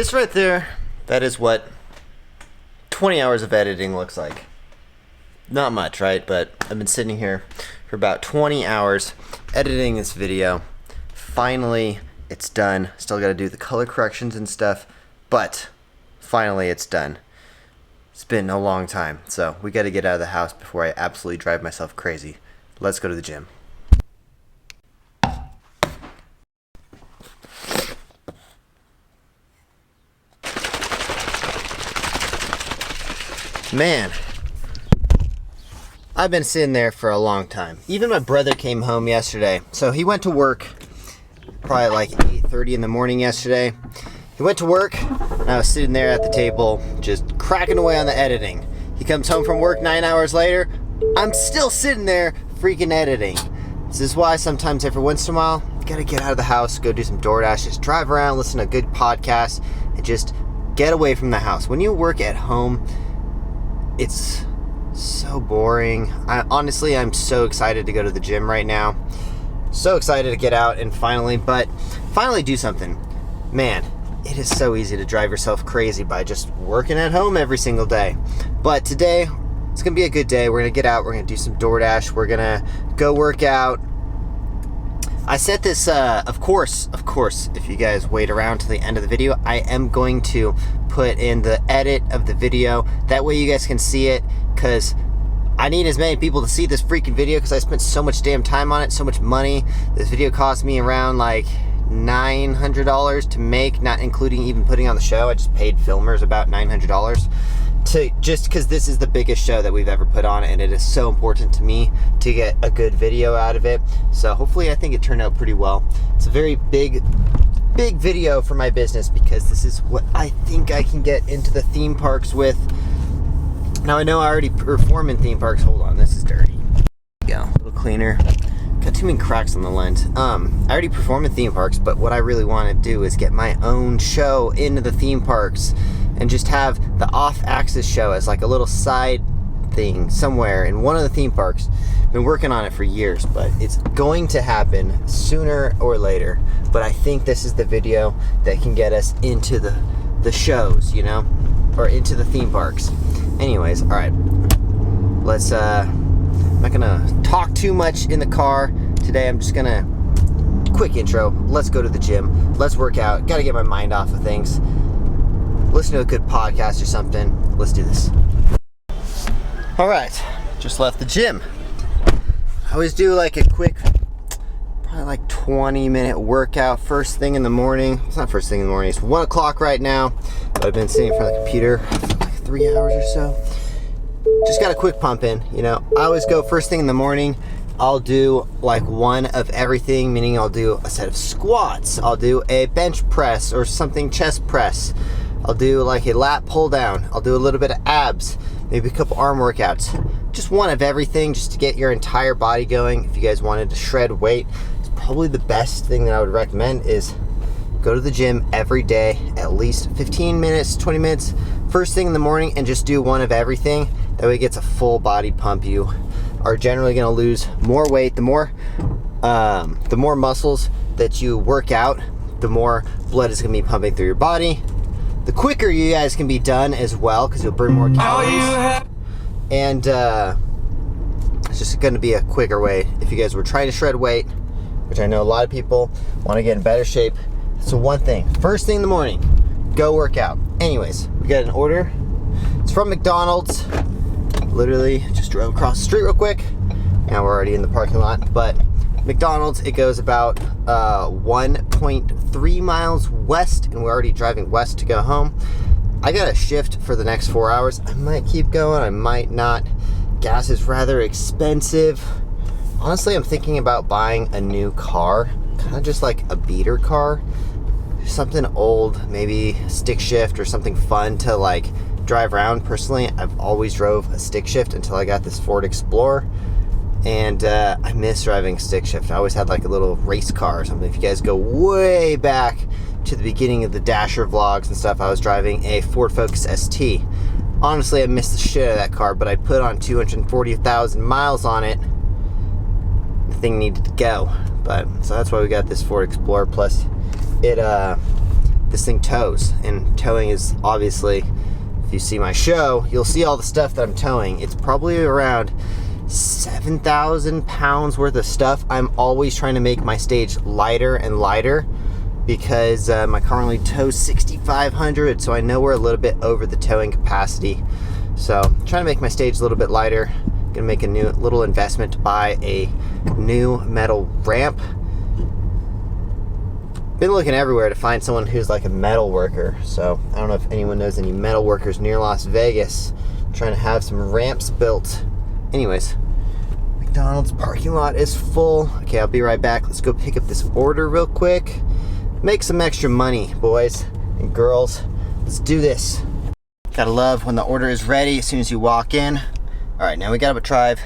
This right there, that is what 20 hours of editing looks like. Not much, right? But I've been sitting here for about 20 hours editing this video. Finally, it's done. Still got to do the color corrections and stuff, but finally it's done. It's been a long time, so we got to get out of the house before I absolutely drive myself crazy. Let's go to the gym. Man, I've been sitting there for a long time. Even my brother came home yesterday. So he went to work probably like 8:30 in the morning yesterday. He went to work and I was sitting there at the table just cracking away on the editing. He comes home from work 9 hours later. I'm still sitting there freaking editing. This is why sometimes every once in a while, you gotta get out of the house, go do some Doordash, just drive around, listen to a good podcast, and just get away from the house. When you work at home, it's so boring. I'm so excited to go to the gym right now. So excited to get out and finally do something. Man, it is so easy to drive yourself crazy by just working at home every single day. But today, it's gonna be a good day. We're gonna get out, we're gonna do some Doordash, we're gonna go work out. I set this, of course, if you guys wait around to the end of the video, I am going to put in the edit of the video. That way you guys can see it, because I need as many people to see this freaking video, because I spent so much damn time on it, so much money. This video cost me around like $900 to make, not including even putting on the show. I just paid filmers about $900 just because this is the biggest show that we've ever put on, and it is so important to me to get a good video out of it. So hopefully I think it turned out pretty well. It's a very big video for my business, because this is what I think I can get into the theme parks with. Now I know I already perform in theme parks. Hold on, this is dirty. There we go, a little cleaner. Got too many cracks on the lens. I already perform in theme parks, but what I really want to do is get my own show into the theme parks and just have the off-axis show as like a little side thing somewhere in one of the theme parks. Been working on it for years, but it's going to happen sooner or later. But I think this is the video that can get us into the shows, you know, or into the theme parks. Anyways, all right, let's I'm not gonna talk too much in the car today. I'm just gonna quick intro. Let's go to the gym, let's work out. Gotta get my mind off of things, listen to a good podcast or something. Let's do this. All right, just left the gym. I always do like a quick, probably like 20-minute workout first thing in the morning. It's not first thing in the morning, it's 1 o'clock right now, but I've been sitting in front of the computer for like 3 hours or so. Just got a quick pump in, you know. I always go first thing in the morning. I'll do like one of everything, meaning I'll do a set of squats, I'll do a bench press or something chest press, I'll do like a lat pull down, I'll do a little bit of abs, maybe a couple arm workouts. Just one of everything, just to get your entire body going. If you guys wanted to shred weight, it's probably the best thing that I would recommend is go to the gym every day, at least 15 minutes, 20 minutes, first thing in the morning, and just do one of everything. That way it gets a full body pump. You are generally gonna lose more weight. The more muscles that you work out, the more blood is gonna be pumping through your body. The quicker you guys can be done as well, because you'll burn more calories. And it's just gonna be a quicker way. If you guys were trying to shred weight, which I know a lot of people want to get in better shape, so one thing, first thing in the morning, go work out. Anyways, we got an order. It's from McDonald's. Literally just drove across the street real quick. Now we're already in the parking lot, but McDonald's, it goes about 1.3 miles west, and we're already driving west to go home. I got a shift for the next 4 hours. I might keep going, I might not. Gas is rather expensive. Honestly, I'm thinking about buying a new car, kind of just like a beater car. Something old, maybe stick shift or something fun to like drive around. Personally, I've always drove a stick shift until I got this Ford Explorer, and I miss driving stick shift. I always had like a little race car or something. If you guys go way back to the beginning of the Dasher vlogs and stuff, I was driving a Ford Focus ST. Honestly, I missed the shit out of that car, but I put on 240,000 miles on it. The thing needed to go, but so that's why we got this Ford Explorer. Plus, it this thing tows. And towing is obviously, if you see my show, you'll see all the stuff that I'm towing. It's probably around 7,000 pounds worth of stuff. I'm always trying to make my stage lighter and lighter because my car only tows 6,500, so I know we're a little bit over the towing capacity. So I'm trying to make my stage a little bit lighter. Gonna make a new little investment to buy a new metal ramp. Been looking everywhere to find someone who's like a metal worker. So I don't know if anyone knows any metal workers near Las Vegas. I'm trying to have some ramps built. Anyways, McDonald's parking lot is full. Okay, I'll be right back. Let's go pick up this order real quick. Make some extra money, boys and girls. Let's do this. Gotta love when the order is ready as soon as you walk in. All right, now we gotta drive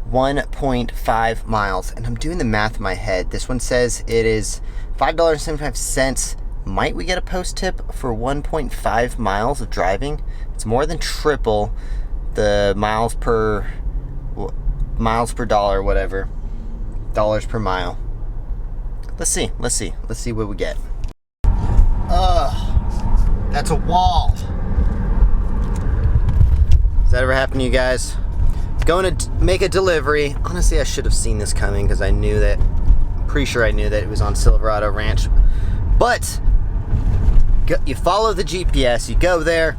1.5 miles. And I'm doing the math in my head. This one says it is $5.75. Might we get a post tip for 1.5 miles of driving? It's more than triple the miles per dollar, whatever. Dollars per mile. Let's see what we get. That's a wall. Does that ever happen to you guys? Going to make a delivery. Honestly, I should have seen this coming because I'm pretty sure I knew that it was on Silverado Ranch. But you follow the GPS, you go there,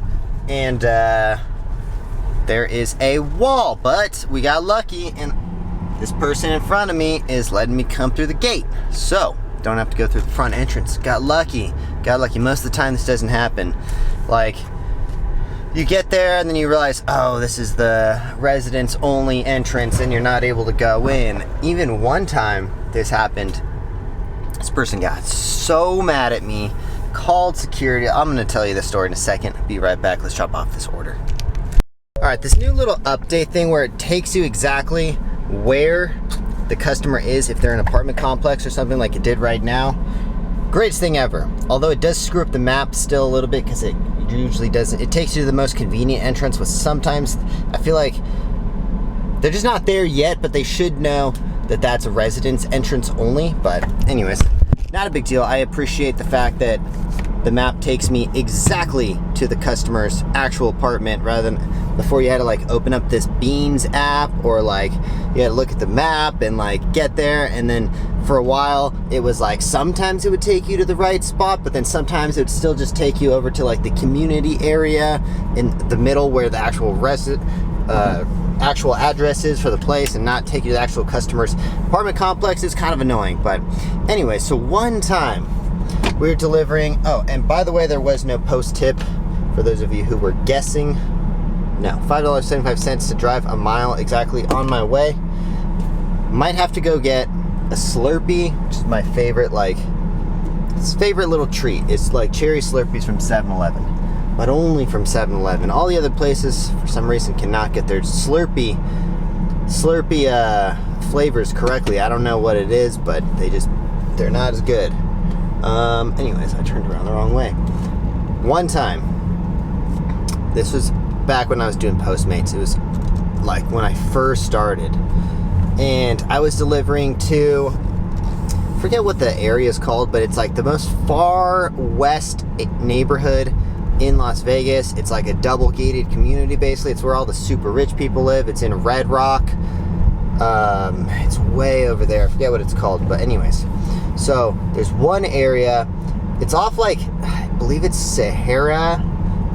and there is a wall. But we got lucky, and this person in front of me is letting me come through the gate. So, don't have to go through the front entrance. Got lucky. Most of the time this doesn't happen. Like, you get there and then you realize, oh, this is the residents only entrance and you're not able to go in. Even one time this happened, this person got so mad at me, called security. I'm gonna tell you the story in a second. Be right back. Let's drop off this order. All right, this new little update thing where it takes you exactly where the customer is if they're in an apartment complex or something like it did right now. Greatest thing ever. Although it does screw up the map still a little bit because it usually doesn't. It takes you to the most convenient entrance, but sometimes I feel like they're just not there yet, but they should know that that's a residence entrance only. But anyways, not a big deal. I appreciate the fact that the map takes me exactly to the customer's actual apartment rather than before you had to like open up this Beams app or like you had to look at the map and like get there, and then for a while it was like sometimes it would take you to the right spot, but then sometimes it would still just take you over to like the community area in the middle where the actual actual address is for the place and not take you to the actual customer's apartment complex. Is kind of annoying. But anyway, so one time we were delivering, oh, and by the way, there was no post tip for those of you who were guessing. No, $5.75 to drive a mile exactly on my way. Might have to go get a Slurpee, which is my favorite, favorite little treat. It's like cherry Slurpees from 7-Eleven, but only from 7-Eleven. All the other places, for some reason, cannot get their Slurpee flavors correctly. I don't know what it is, but they're not as good. Anyways, I turned around the wrong way. One time, this was back when I was doing Postmates. It was like when I first started, and I was delivering to, forget what the area is called, but it's like the most far west neighborhood in Las Vegas. It's like a double gated community, basically. It's where all the super rich people live. It's in Red Rock. It's way over there. I forget what it's called, but anyways, so there's one area, it's off like, I believe it's Sahara,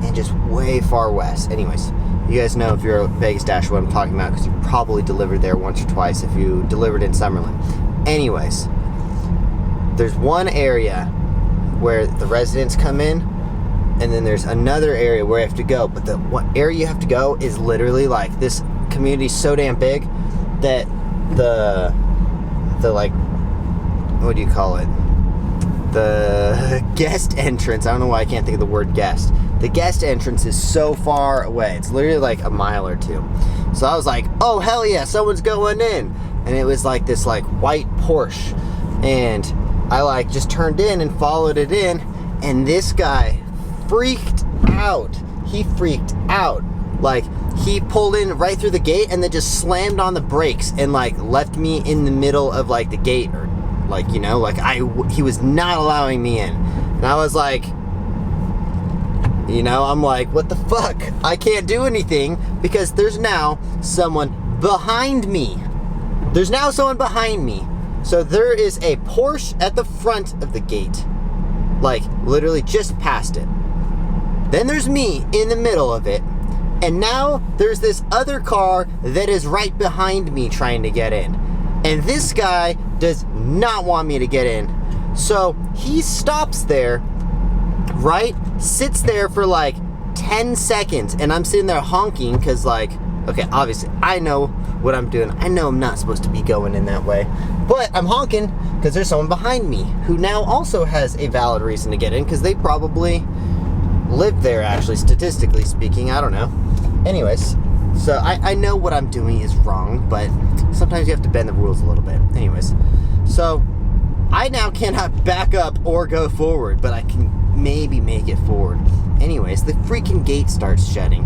and just way far west. Anyways, you guys know if you're a Vegas Dash what I'm talking about because you probably delivered there once or twice if you delivered in Summerlin. Anyways, there's one area where the residents come in, and then there's another area where you have to go, but the one area you have to go is literally like, this community's so damn big that the like, what do you call it? The guest entrance, I don't know why I can't think of the word guest. The guest entrance is so far away. It's literally like a mile or two. So I was like, oh hell yeah, someone's going in. And it was like this like white Porsche. And I like just turned in and followed it in. And this guy freaked out. He freaked out. Like, he pulled in right through the gate and then just slammed on the brakes and like left me in the middle of like the gate, or like, you know, like he was not allowing me in. And I was like, You know, I'm like, what the fuck? I can't do anything because there's now someone behind me. There's now someone behind me. So there is a Porsche at the front of the gate. Like, literally just past it. Then there's me in the middle of it. And now there's this other car that is right behind me trying to get in. And this guy does not want me to get in. So he stops there, right? Sits there for like 10 seconds. And I'm sitting there honking because, like, okay, obviously I know what I'm doing. I know I'm not supposed to be going in that way. But I'm honking because there's someone behind me who now also has a valid reason to get in because they probably lived there, actually, statistically speaking. I don't know. Anyways, so I know what I'm doing is wrong, but sometimes you have to bend the rules a little bit. Anyways, so I now cannot back up or go forward, but I can maybe make it forward. Anyways, the freaking gate starts shutting.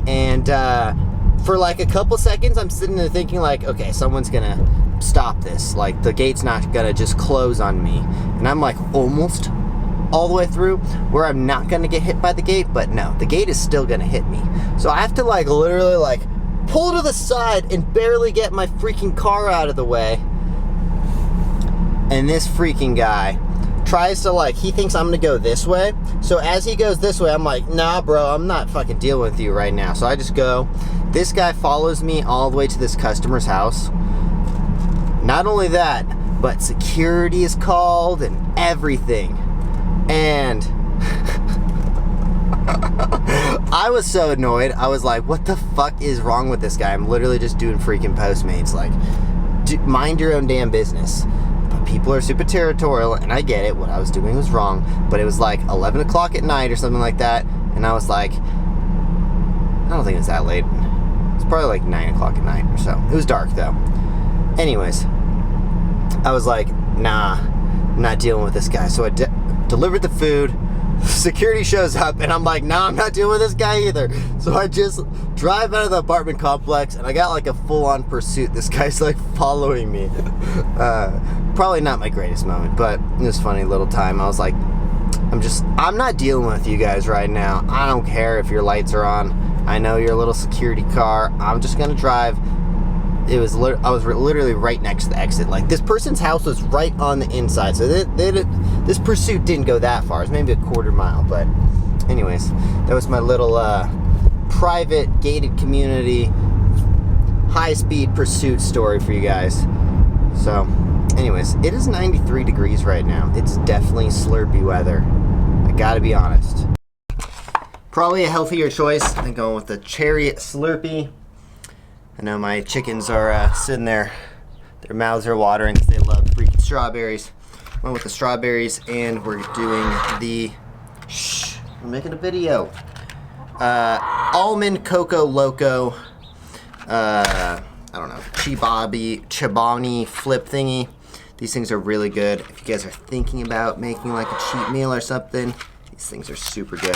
And for like a couple seconds, I'm sitting there thinking like, okay, someone's gonna stop this. Like, the gate's not gonna just close on me. And I'm like almost all the way through where I'm not gonna get hit by the gate, but no, the gate is still gonna hit me. So I have to like literally like pull to the side and barely get my freaking car out of the way. And this freaking guy tries to, like, he thinks I'm gonna go this way. So as he goes this way, I'm like, nah, bro, I'm not fucking dealing with you right now. So I just go. This guy follows me all the way to this customer's house. Not only that, but security is called and everything. And I was so annoyed. I was like, what the fuck is wrong with this guy? I'm literally just doing freaking Postmates. Like, mind your own damn business. But people are super territorial, and I get it. What I was doing was wrong. But it was like 11 o'clock at night or something like that. And I was like, I don't think it was that late. It's probably like 9 o'clock at night or so. It was dark, though. Anyways, I was like, nah, I'm not dealing with this guy. So I delivered the food. Security shows up, and I'm like, nah, I'm not dealing with this guy either. So I just drive out of the apartment complex, and I got like a full-on pursuit. This guy's like following me. Probably not my greatest moment, but it was a funny little time. I was like, I'm not dealing with you guys right now. I don't care if your lights are on. I know you're a little security car. I'm just gonna drive. I was literally right next to the exit. Like, this person's house was right on the inside, so this pursuit didn't go that far. It was maybe a quarter mile, but anyways, that was my little private gated community high-speed pursuit story for you guys. So anyways, it is 93 degrees right now. It's definitely Slurpee weather, I gotta be honest. Probably a healthier choice than going with the cherry Slurpee. I know my chickens are sitting there, their mouths are watering because they love freaking strawberries. Went with the strawberries, and we're doing the, we're making a video. Almond Cocoa Loco, I don't know, Chobani flip thingy. These things are really good. If you guys are thinking about making like a cheat meal or something, these things are super good.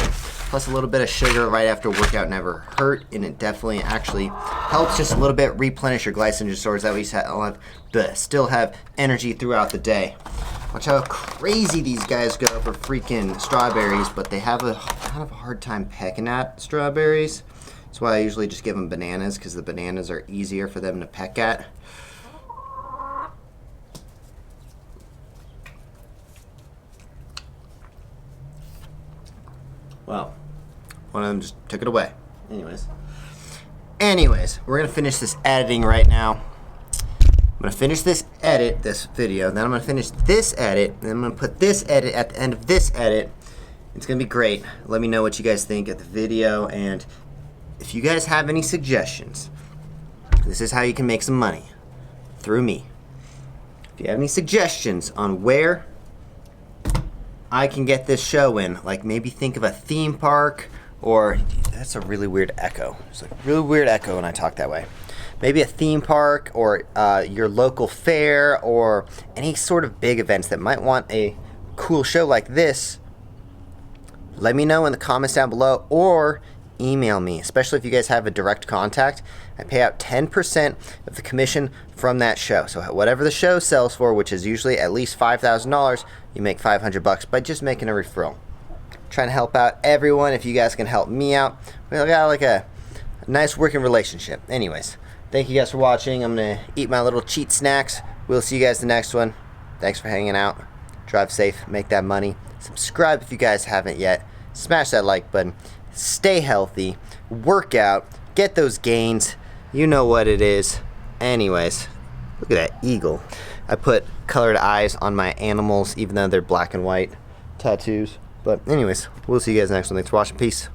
Plus a little bit of sugar right after workout never hurt, and it definitely actually helps just a little bit replenish your glycogen stores. That way you still have energy throughout the day. Watch how crazy these guys go for freaking strawberries, but they have a kind of a hard time pecking at strawberries. That's why I usually just give them bananas, because the bananas are easier for them to peck at. Well, one of them just took it away. Anyways, we're gonna finish this editing right now. I'm gonna finish this video, then I'm gonna finish this edit, and then I'm gonna put this edit at the end of this edit. It's gonna be great. Let me know what you guys think of the video, and if you guys have any suggestions, this is how you can make some money through me. If you have any suggestions on where I can get this show in, like maybe think of a theme park, or that's a really weird echo. It's like a really weird echo when I talk that way. Maybe a theme park, or your local fair, or any sort of big events that might want a cool show like this. Let me know in the comments down below, or email me, especially if you guys have a direct contact. I pay out 10% of the commission from that show. So whatever the show sells for, which is usually at least $5,000, you make $500 by just making a referral. trying to help out everyone. If you guys can help me out, we got like a nice working relationship. Anyways, thank you guys for watching. I'm gonna eat my little cheat snacks. We'll see you guys the next one. Thanks for hanging out. Drive safe, make that money. Subscribe if you guys haven't yet. Smash that like button. Stay healthy, work out, get those gains. You know what it is. Anyways, look at that eagle. I put colored eyes on my animals, even though they're black and white tattoos. But anyways, we'll see you guys next one. Thanks for watching. Peace.